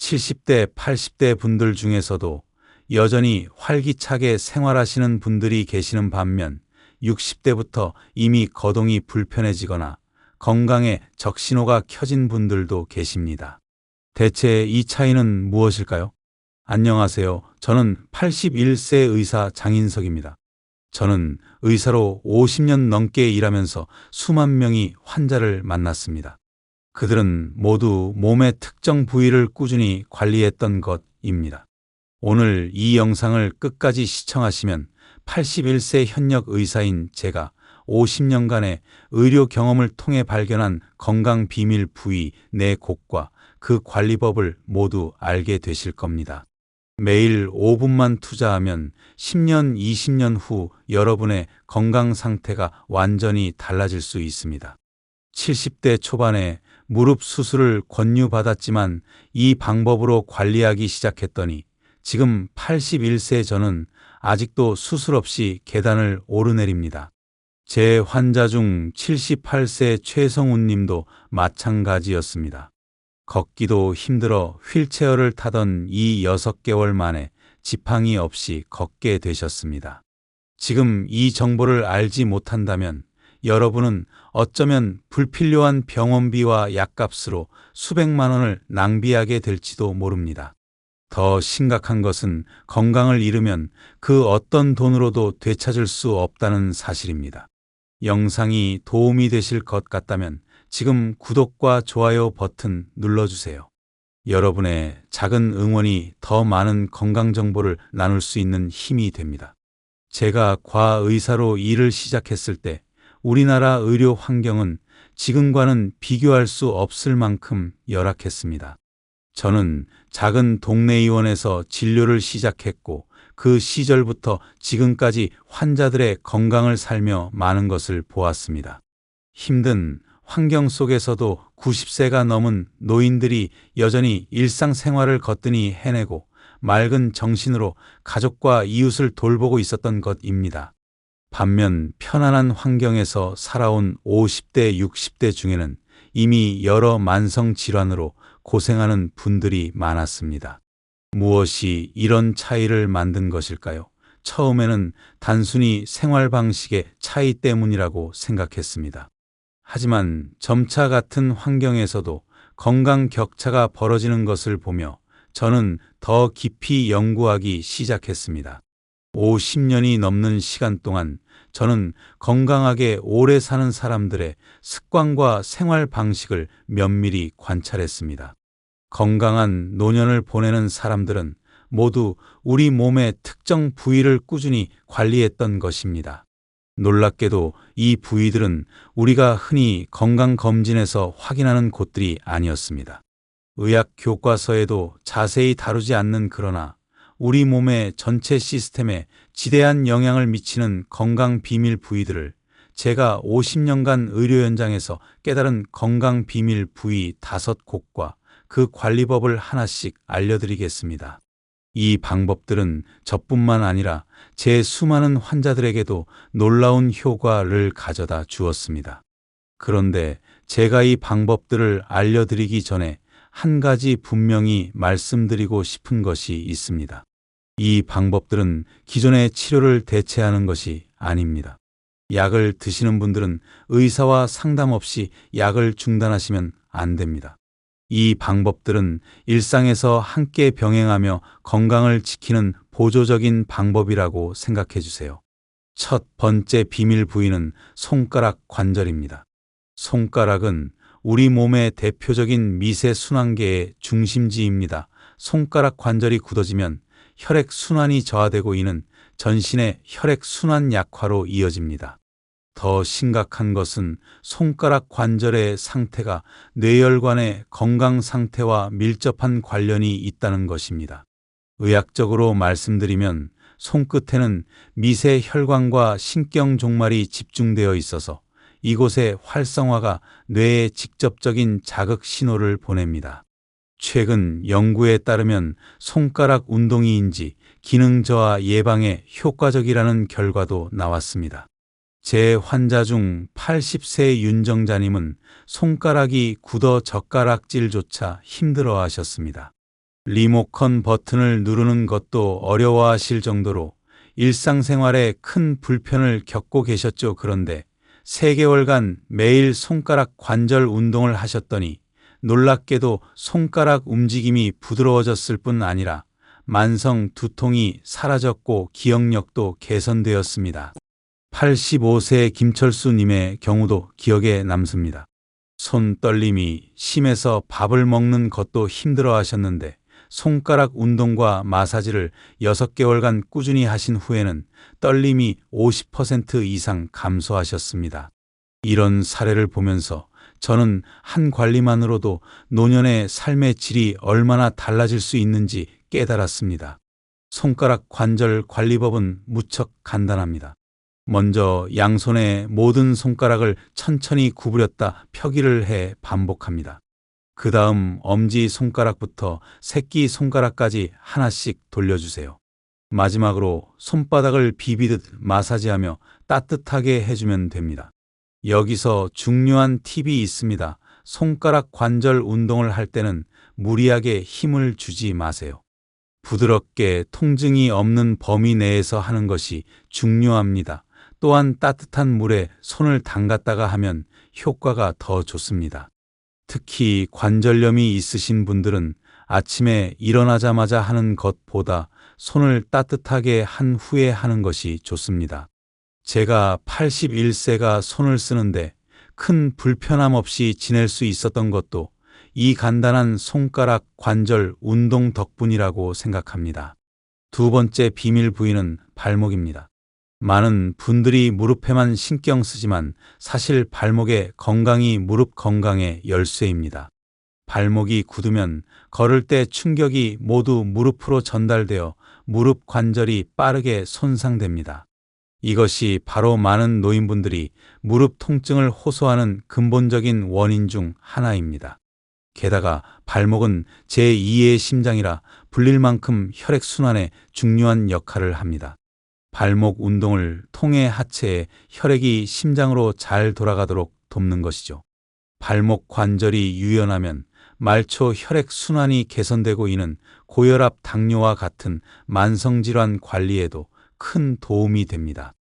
70대, 80대 분들 중에서도 여전히 활기차게 생활하시는 분들이 계시는 반면 60대부터 이미 거동이 불편해지거나 건강에 적신호가 켜진 분들도 계십니다. 대체 이 차이는 무엇일까요? 안녕하세요. 저는 81세 의사 장인석입니다. 저는 의사로 50년 넘게 일하면서 수만 명의 환자를 만났습니다. 그들은 모두 몸의 특정 부위를 꾸준히 관리했던 것입니다. 오늘 이 영상을 끝까지 시청하시면 81세 현역 의사인 제가 50년간의 의료 경험을 통해 발견한 건강 비밀 부위 네 곳과 그 관리법을 모두 알게 되실 겁니다. 매일 5분만 투자하면 10년, 20년 후 여러분의 건강 상태가 완전히 달라질 수 있습니다. 70대 초반에 무릎 수술을 권유받았지만 이 방법으로 관리하기 시작했더니 지금 81세 저는 아직도 수술 없이 계단을 오르내립니다. 제 환자 중 78세 최성훈 님도 마찬가지였습니다. 걷기도 힘들어 휠체어를 타던 이 6개월 만에 지팡이 없이 걷게 되셨습니다. 지금 이 정보를 알지 못한다면 여러분은 어쩌면 불필요한 병원비와 약값으로 수백만 원을 낭비하게 될지도 모릅니다. 더 심각한 것은 건강을 잃으면 그 어떤 돈으로도 되찾을 수 없다는 사실입니다. 영상이 도움이 되실 것 같다면 지금 구독과 좋아요 버튼 눌러주세요. 여러분의 작은 응원이 더 많은 건강 정보를 나눌 수 있는 힘이 됩니다. 제가 과의사로 일을 시작했을 때 우리나라 의료 환경은 지금과는 비교할 수 없을 만큼 열악했습니다. 저는 작은 동네 의원에서 진료를 시작했고 그 시절부터 지금까지 환자들의 건강을 살며 많은 것을 보았습니다. 힘든 환경 속에서도 90세가 넘은 노인들이 여전히 일상생활을 거뜬히 해내고 맑은 정신으로 가족과 이웃을 돌보고 있었던 것입니다. 반면 편안한 환경에서 살아온 50대, 60대 중에는 이미 여러 만성 질환으로 고생하는 분들이 많았습니다. 무엇이 이런 차이를 만든 것일까요? 처음에는 단순히 생활 방식의 차이 때문이라고 생각했습니다. 하지만 점차 같은 환경에서도 건강 격차가 벌어지는 것을 보며 저는 더 깊이 연구하기 시작했습니다. 50년이 넘는 시간 동안 저는 건강하게 오래 사는 사람들의 습관과 생활 방식을 면밀히 관찰했습니다. 건강한 노년을 보내는 사람들은 모두 우리 몸의 특정 부위를 꾸준히 관리했던 것입니다. 놀랍게도 이 부위들은 우리가 흔히 건강검진에서 확인하는 곳들이 아니었습니다. 의학 교과서에도 자세히 다루지 않는 그러나 우리 몸의 전체 시스템에 지대한 영향을 미치는 건강 비밀 부위들을 제가 50년간 의료 현장에서 깨달은 건강 비밀 부위 5곳과 그 관리법을 하나씩 알려드리겠습니다. 이 방법들은 저뿐만 아니라 제 수많은 환자들에게도 놀라운 효과를 가져다 주었습니다. 그런데 제가 이 방법들을 알려드리기 전에 한 가지 분명히 말씀드리고 싶은 것이 있습니다. 이 방법들은 기존의 치료를 대체하는 것이 아닙니다. 약을 드시는 분들은 의사와 상담 없이 약을 중단하시면 안 됩니다. 이 방법들은 일상에서 함께 병행하며 건강을 지키는 보조적인 방법이라고 생각해 주세요. 첫 번째 비밀 부위는 손가락 관절입니다. 손가락은 우리 몸의 대표적인 미세순환계의 중심지입니다. 손가락 관절이 굳어지면 혈액순환이 저하되고 이는 전신의 혈액순환 약화로 이어집니다. 더 심각한 것은 손가락 관절의 상태가 뇌혈관의 건강 상태와 밀접한 관련이 있다는 것입니다. 의학적으로 말씀드리면 손끝에는 미세 혈관과 신경 종말이 집중되어 있어서 이곳의 활성화가 뇌에 직접적인 자극 신호를 보냅니다. 최근 연구에 따르면 손가락 운동이인지 기능 저하 예방에 효과적이라는 결과도 나왔습니다. 제 환자 중 80세 윤정자님은 손가락이 굳어 젓가락질조차 힘들어 하셨습니다. 리모컨 버튼을 누르는 것도 어려워하실 정도로 일상생활에 큰 불편을 겪고 계셨죠. 그런데 3개월간 매일 손가락 관절 운동을 하셨더니 놀랍게도 손가락 움직임이 부드러워졌을 뿐 아니라 만성 두통이 사라졌고 기억력도 개선되었습니다. 85세 김철수님의 경우도 기억에 남습니다. 손 떨림이 심해서 밥을 먹는 것도 힘들어 하셨는데 손가락 운동과 마사지를 6개월간 꾸준히 하신 후에는 떨림이 50% 이상 감소하셨습니다. 이런 사례를 보면서 저는 한 관리만으로도 노년의 삶의 질이 얼마나 달라질 수 있는지 깨달았습니다. 손가락 관절 관리법은 무척 간단합니다. 먼저 양손의 모든 손가락을 천천히 구부렸다 펴기를 해 반복합니다. 그 다음 엄지 손가락부터 새끼 손가락까지 하나씩 돌려주세요. 마지막으로 손바닥을 비비듯 마사지하며 따뜻하게 해주면 됩니다. 여기서 중요한 팁이 있습니다. 손가락 관절 운동을 할 때는 무리하게 힘을 주지 마세요. 부드럽게 통증이 없는 범위 내에서 하는 것이 중요합니다. 또한 따뜻한 물에 손을 담갔다가 하면 효과가 더 좋습니다. 특히 관절염이 있으신 분들은 아침에 일어나자마자 하는 것보다 손을 따뜻하게 한 후에 하는 것이 좋습니다. 제가 81세가 손을 쓰는데 큰 불편함 없이 지낼 수 있었던 것도 이 간단한 손가락 관절 운동 덕분이라고 생각합니다. 두 번째 비밀 부위는 발목입니다. 많은 분들이 무릎에만 신경 쓰지만 사실 발목의 건강이 무릎 건강의 열쇠입니다. 발목이 굳으면 걸을 때 충격이 모두 무릎으로 전달되어 무릎 관절이 빠르게 손상됩니다. 이것이 바로 많은 노인분들이 무릎 통증을 호소하는 근본적인 원인 중 하나입니다. 게다가 발목은 제2의 심장이라 불릴 만큼 혈액순환에 중요한 역할을 합니다. 발목 운동을 통해 하체에 혈액이 심장으로 잘 돌아가도록 돕는 것이죠. 발목 관절이 유연하면 말초 혈액 순환이 개선되고 이는 고혈압, 당뇨와 같은 만성질환 관리에도 큰 도움이 됩니다.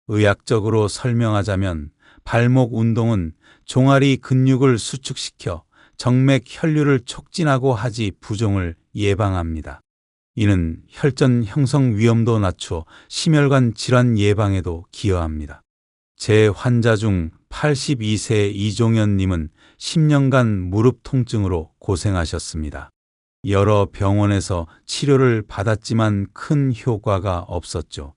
의학적으로 설명하자면 발목 운동은 종아리 근육을 수축시켜 정맥 혈류를 촉진하고 하지 부종을 예방합니다. 이는 혈전 형성 위험도 낮추어 심혈관 질환 예방에도 기여합니다. 제 환자 중 82세 이종현 님은 10년간 무릎 통증으로 고생하셨습니다. 여러 병원에서 치료를 받았지만 큰 효과가 없었죠.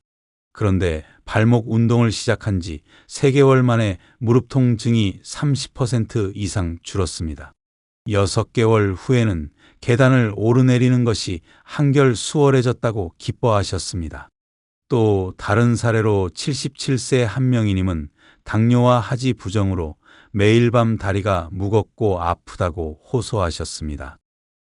그런데 발목 운동을 시작한 지 3개월 만에 무릎 통증이 30% 이상 줄었습니다. 6개월 후에는 계단을 오르내리는 것이 한결 수월해졌다고 기뻐하셨습니다. 또 다른 사례로 77세 한명희님은 당뇨와 하지 부정으로 매일 밤 다리가 무겁고 아프다고 호소하셨습니다.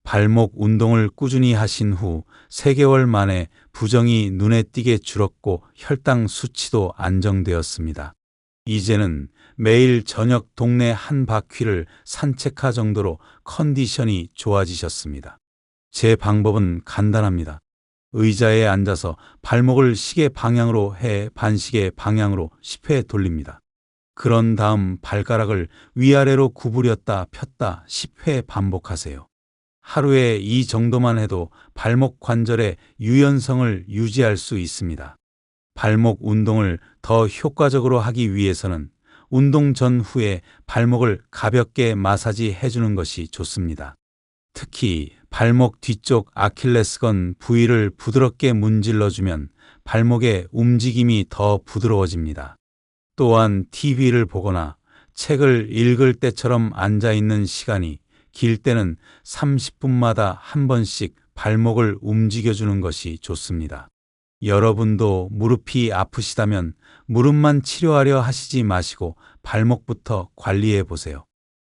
발목 운동을 꾸준히 하신 후 3개월 만에 부정이 눈에 띄게 줄었고 혈당 수치도 안정되었습니다. 이제는 매일 저녁 동네 한 바퀴를 산책할 정도로 컨디션이 좋아지셨습니다. 제 방법은 간단합니다. 의자에 앉아서 발목을 시계 방향으로 해 반시계 방향으로 10회 돌립니다. 그런 다음 발가락을 위아래로 구부렸다 폈다 10회 반복하세요. 하루에 이 정도만 해도 발목 관절의 유연성을 유지할 수 있습니다. 발목 운동을 더 효과적으로 하기 위해서는 운동 전 후에 발목을 가볍게 마사지 해주는 것이 좋습니다. 특히 발목 뒤쪽 아킬레스건 부위를 부드럽게 문질러주면 발목의 움직임이 더 부드러워집니다. 또한 TV를 보거나 책을 읽을 때처럼 앉아있는 시간이 길 때는 30분마다 한 번씩 발목을 움직여주는 것이 좋습니다. 여러분도 무릎이 아프시다면 무릎만 치료하려 하시지 마시고 발목부터 관리해 보세요.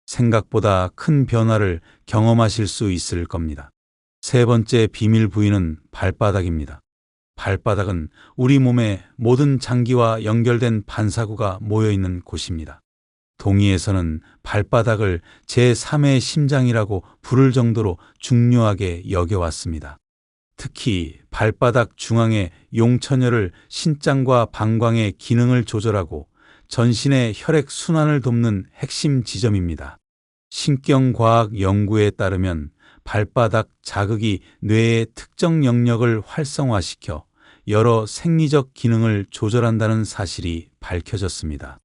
생각보다 큰 변화를 경험하실 수 있을 겁니다. 세 번째 비밀 부위는 발바닥입니다. 발바닥은 우리 몸의 모든 장기와 연결된 반사구가 모여 있는 곳입니다. 동의에서는 발바닥을 제3의 심장이라고 부를 정도로 중요하게 여겨왔습니다. 특히 발바닥 중앙의 용천혈을 신장과 방광의 기능을 조절하고 전신의 혈액 순환을 돕는 핵심 지점입니다. 신경과학 연구에 따르면 발바닥 자극이 뇌의 특정 영역을 활성화시켜 여러 생리적 기능을 조절한다는 사실이 밝혀졌습니다.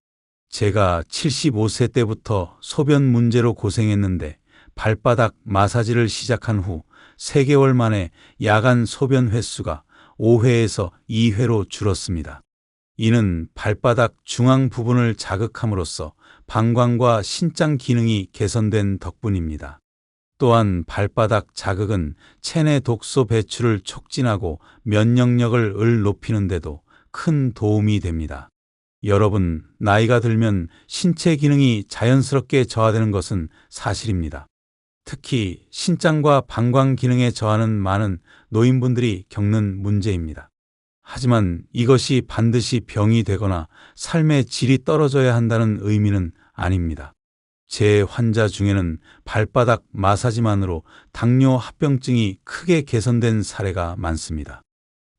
제가 75세 때부터 소변 문제로 고생했는데 발바닥 마사지를 시작한 후 3개월 만에 야간 소변 횟수가 5회에서 2회로 줄었습니다. 이는 발바닥 중앙 부분을 자극함으로써 방광과 신장 기능이 개선된 덕분입니다. 또한 발바닥 자극은 체내 독소 배출을 촉진하고 면역력을 높이는 데도 큰 도움이 됩니다. 여러분, 나이가 들면 신체 기능이 자연스럽게 저하되는 것은 사실입니다. 특히 신장과 방광 기능의 저하는 많은 노인분들이 겪는 문제입니다. 하지만 이것이 반드시 병이 되거나 삶의 질이 떨어져야 한다는 의미는 아닙니다. 제 환자 중에는 발바닥 마사지만으로 당뇨 합병증이 크게 개선된 사례가 많습니다.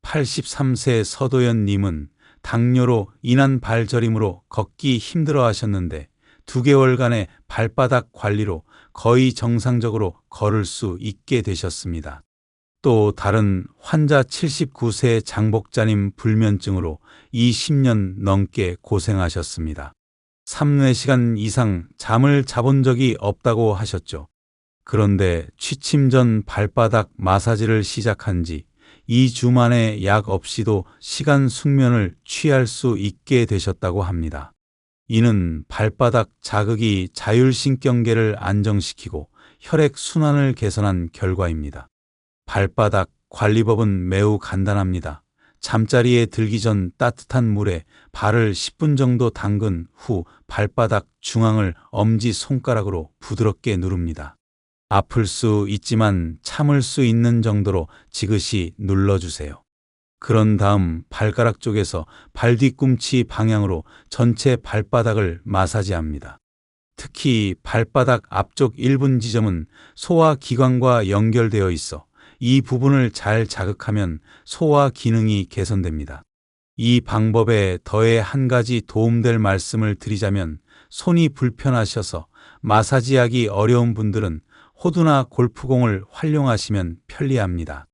83세 서도연 님은 당뇨로 인한 발저림으로 걷기 힘들어 하셨는데 2개월간의 발바닥 관리로 거의 정상적으로 걸을 수 있게 되셨습니다. 또 다른 환자 79세 장복자님 불면증으로 20년 넘게 고생하셨습니다. 3~4시간 이상 잠을 자본 적이 없다고 하셨죠. 그런데 취침 전 발바닥 마사지를 시작한 지 2주 만에 약 없이도 시간 숙면을 취할 수 있게 되셨다고 합니다. 이는 발바닥 자극이 자율신경계를 안정시키고 혈액 순환을 개선한 결과입니다. 발바닥 관리법은 매우 간단합니다. 잠자리에 들기 전 따뜻한 물에 발을 10분 정도 담근 후 발바닥 중앙을 엄지손가락으로 부드럽게 누릅니다. 아플 수 있지만 참을 수 있는 정도로 지그시 눌러주세요. 그런 다음 발가락 쪽에서 발 뒤꿈치 방향으로 전체 발바닥을 마사지합니다. 특히 발바닥 앞쪽 1분 지점은 소화기관과 연결되어 있어 이 부분을 잘 자극하면 소화 기능이 개선됩니다. 이 방법에 더해 한 가지 도움될 말씀을 드리자면 손이 불편하셔서 마사지하기 어려운 분들은 호두나 골프공을 활용하시면 편리합니다.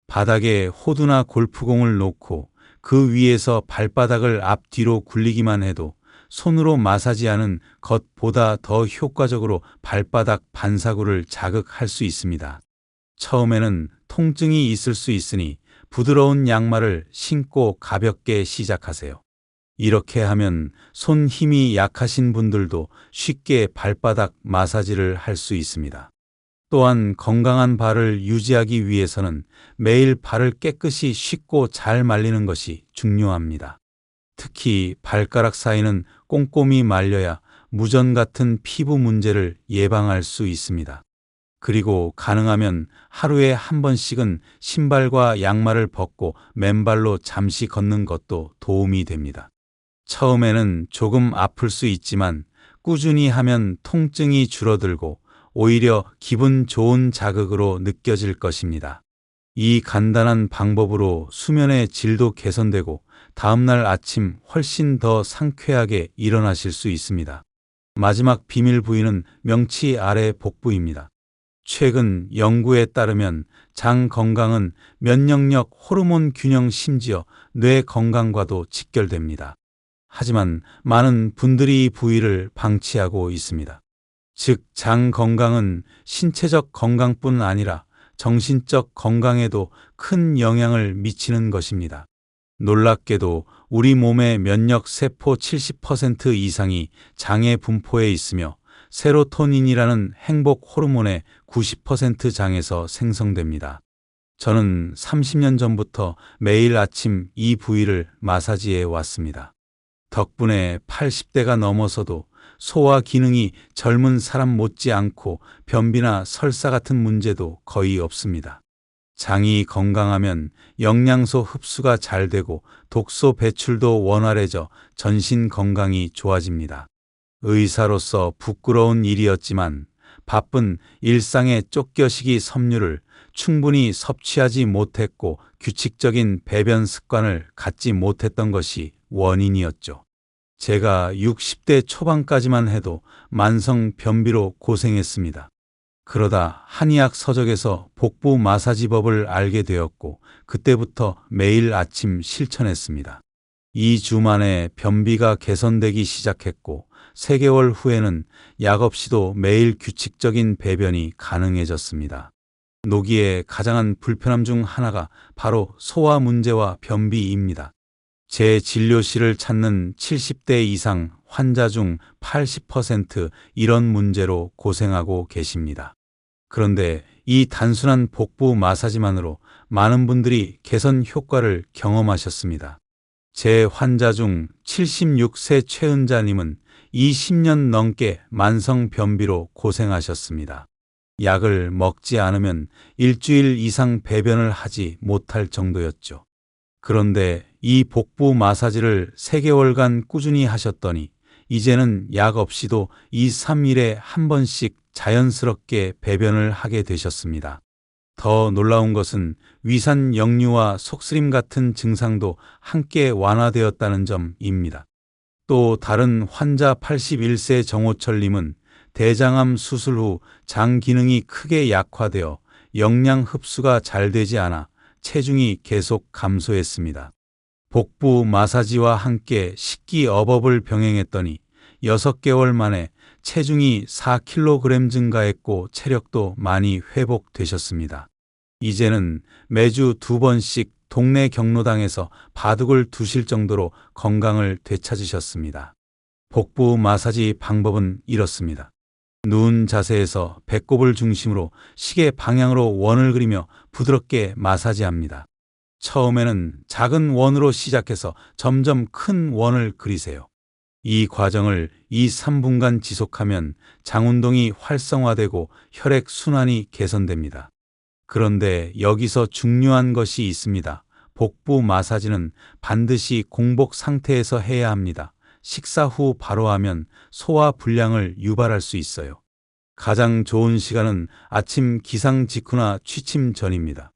바닥에 호두나 골프공을 놓고 그 위에서 발바닥을 앞뒤로 굴리기만 해도 손으로 마사지하는 것보다 더 효과적으로 발바닥 반사구를 자극할 수 있습니다. 처음에는 통증이 있을 수 있으니 부드러운 양말을 신고 가볍게 시작하세요. 이렇게 하면 손 힘이 약하신 분들도 쉽게 발바닥 마사지를 할 수 있습니다. 또한 건강한 발을 유지하기 위해서는 매일 발을 깨끗이 씻고 잘 말리는 것이 중요합니다. 특히 발가락 사이는 꼼꼼히 말려야 무전 같은 피부 문제를 예방할 수 있습니다. 그리고 가능하면 하루에 한 번씩은 신발과 양말을 벗고 맨발로 잠시 걷는 것도 도움이 됩니다. 처음에는 조금 아플 수 있지만 꾸준히 하면 통증이 줄어들고 오히려 기분 좋은 자극으로 느껴질 것입니다. 이 간단한 방법으로 수면의 질도 개선되고 다음날 아침 훨씬 더 상쾌하게 일어나실 수 있습니다. 마지막 비밀 부위는 명치 아래 복부입니다. 최근 연구에 따르면 장 건강은 면역력, 호르몬 균형, 심지어 뇌 건강과도 직결됩니다. 하지만 많은 분들이 이 부위를 방치하고 있습니다. 즉, 장 건강은 신체적 건강뿐 아니라 정신적 건강에도 큰 영향을 미치는 것입니다. 놀랍게도 우리 몸의 면역 세포 70% 이상이 장의 분포에 있으며 세로토닌이라는 행복 호르몬의 90% 장에서 생성됩니다. 저는 30년 전부터 매일 아침 이 부위를 마사지해 왔습니다. 덕분에 80대가 넘어서도 소화 기능이 젊은 사람 못지않고 변비나 설사 같은 문제도 거의 없습니다. 장이 건강하면 영양소 흡수가 잘 되고 독소 배출도 원활해져 전신 건강이 좋아집니다. 의사로서 부끄러운 일이었지만 바쁜 일상의 쫓겨시기 섬유를 충분히 섭취하지 못했고 규칙적인 배변 습관을 갖지 못했던 것이 원인이었죠. 제가 60대 초반까지만 해도 만성 변비로 고생했습니다. 그러다 한의학 서적에서 복부 마사지법을 알게 되었고 그때부터 매일 아침 실천했습니다. 2주 만에 변비가 개선되기 시작했고 3개월 후에는 약 없이도 매일 규칙적인 배변이 가능해졌습니다. 노기의 가장한 불편함 중 하나가 바로 소화 문제와 변비입니다. 제 진료실을 찾는 70대 이상 환자 중 80% 이런 문제로 고생하고 계십니다. 그런데 이 단순한 복부 마사지만으로 많은 분들이 개선 효과를 경험하셨습니다. 제 환자 중 76세 최은자님은 20년 넘게 만성 변비로 고생하셨습니다. 약을 먹지 않으면 일주일 이상 배변을 하지 못할 정도였죠. 그런데 이 복부 마사지를 3개월간 꾸준히 하셨더니 이제는 약 없이도 2, 3일에 한 번씩 자연스럽게 배변을 하게 되셨습니다. 더 놀라운 것은 위산 역류와 속쓰림 같은 증상도 함께 완화되었다는 점입니다. 또 다른 환자 81세 정호철님은 대장암 수술 후 장 기능이 크게 약화되어 영양 흡수가 잘 되지 않아 체중이 계속 감소했습니다. 복부 마사지와 함께 식기어법을 병행했더니 6개월 만에 체중이 4kg 증가했고 체력도 많이 회복되셨습니다. 이제는 매주 2번씩 동네 경로당에서 바둑을 두실 정도로 건강을 되찾으셨습니다. 복부 마사지 방법은 이렇습니다. 누운 자세에서 배꼽을 중심으로 시계 방향으로 원을 그리며 부드럽게 마사지합니다. 처음에는 작은 원으로 시작해서 점점 큰 원을 그리세요. 이 과정을 2, 3분간 지속하면 장운동이 활성화되고 혈액 순환이 개선됩니다. 그런데 여기서 중요한 것이 있습니다. 복부 마사지는 반드시 공복 상태에서 해야 합니다. 식사 후 바로 하면 소화 불량을 유발할 수 있어요. 가장 좋은 시간은 아침 기상 직후나 취침 전입니다.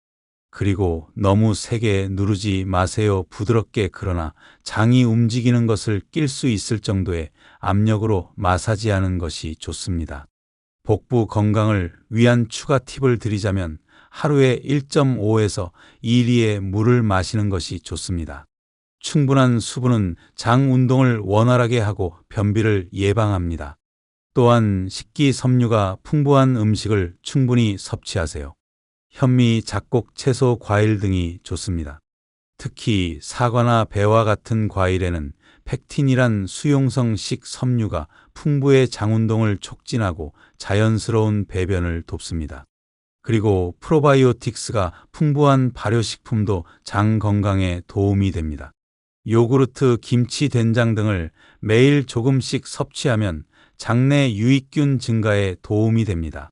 그리고 너무 세게 누르지 마세요. 부드럽게 그러나 장이 움직이는 것을 낄 수 있을 정도의 압력으로 마사지하는 것이 좋습니다. 복부 건강을 위한 추가 팁을 드리자면 하루에 1.5에서 2리의 물을 마시는 것이 좋습니다. 충분한 수분은 장 운동을 원활하게 하고 변비를 예방합니다. 또한 식기섬유가 풍부한 음식을 충분히 섭취하세요. 현미, 잡곡, 채소, 과일 등이 좋습니다. 특히 사과나 배와 같은 과일에는 펙틴이란 수용성 식섬유가 풍부의 장운동을 촉진하고 자연스러운 배변을 돕습니다. 그리고 프로바이오틱스가 풍부한 발효식품도 장 건강에 도움이 됩니다. 요구르트, 김치, 된장 등을 매일 조금씩 섭취하면 장내 유익균 증가에 도움이 됩니다.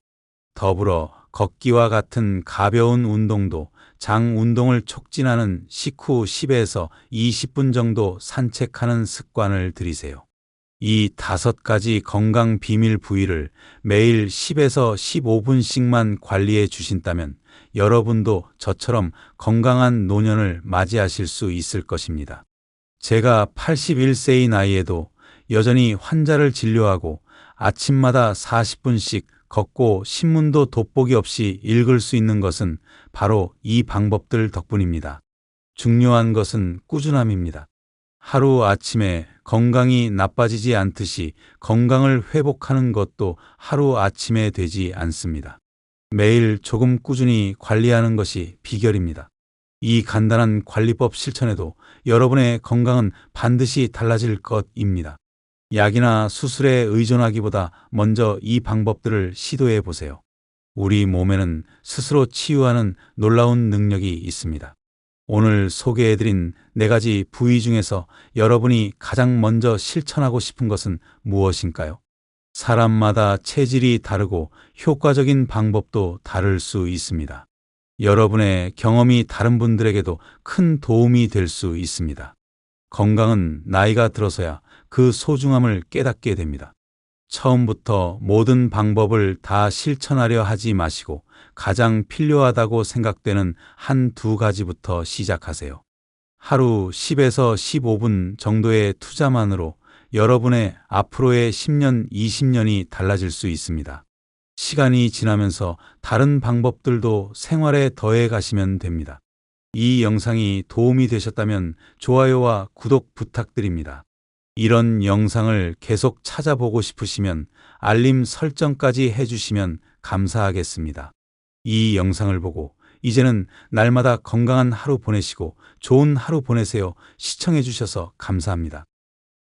더불어 걷기와 같은 가벼운 운동도 장 운동을 촉진하는 식후 10에서 20분 정도 산책하는 습관을 들이세요. 이 5가지 건강 비밀 부위를 매일 10에서 15분씩만 관리해 주신다면 여러분도 저처럼 건강한 노년을 맞이하실 수 있을 것입니다. 제가 81세의 나이에도 여전히 환자를 진료하고 아침마다 40분씩 걷고 신문도 돋보기 없이 읽을 수 있는 것은 바로 이 방법들 덕분입니다. 중요한 것은 꾸준함입니다. 하루 아침에 건강이 나빠지지 않듯이 건강을 회복하는 것도 하루 아침에 되지 않습니다. 매일 조금 꾸준히 관리하는 것이 비결입니다. 이 간단한 관리법 실천에도 여러분의 건강은 반드시 달라질 것입니다. 약이나 수술에 의존하기보다 먼저 이 방법들을 시도해 보세요. 우리 몸에는 스스로 치유하는 놀라운 능력이 있습니다. 오늘 소개해드린 4가지 부위 중에서 여러분이 가장 먼저 실천하고 싶은 것은 무엇인가요? 사람마다 체질이 다르고 효과적인 방법도 다를 수 있습니다. 여러분의 경험이 다른 분들에게도 큰 도움이 될 수 있습니다. 건강은 나이가 들어서야 그 소중함을 깨닫게 됩니다. 처음부터 모든 방법을 다 실천하려 하지 마시고 가장 필요하다고 생각되는 한 두 가지부터 시작하세요. 하루 10에서 15분 정도의 투자만으로 여러분의 앞으로의 10년, 20년이 달라질 수 있습니다. 시간이 지나면서 다른 방법들도 생활에 더해 가시면 됩니다. 이 영상이 도움이 되셨다면 좋아요와 구독 부탁드립니다. 이런 영상을 계속 찾아보고 싶으시면 알림 설정까지 해주시면 감사하겠습니다. 이 영상을 보고 이제는 날마다 건강한 하루 보내시고 좋은 하루 보내세요. 시청해주셔서 감사합니다.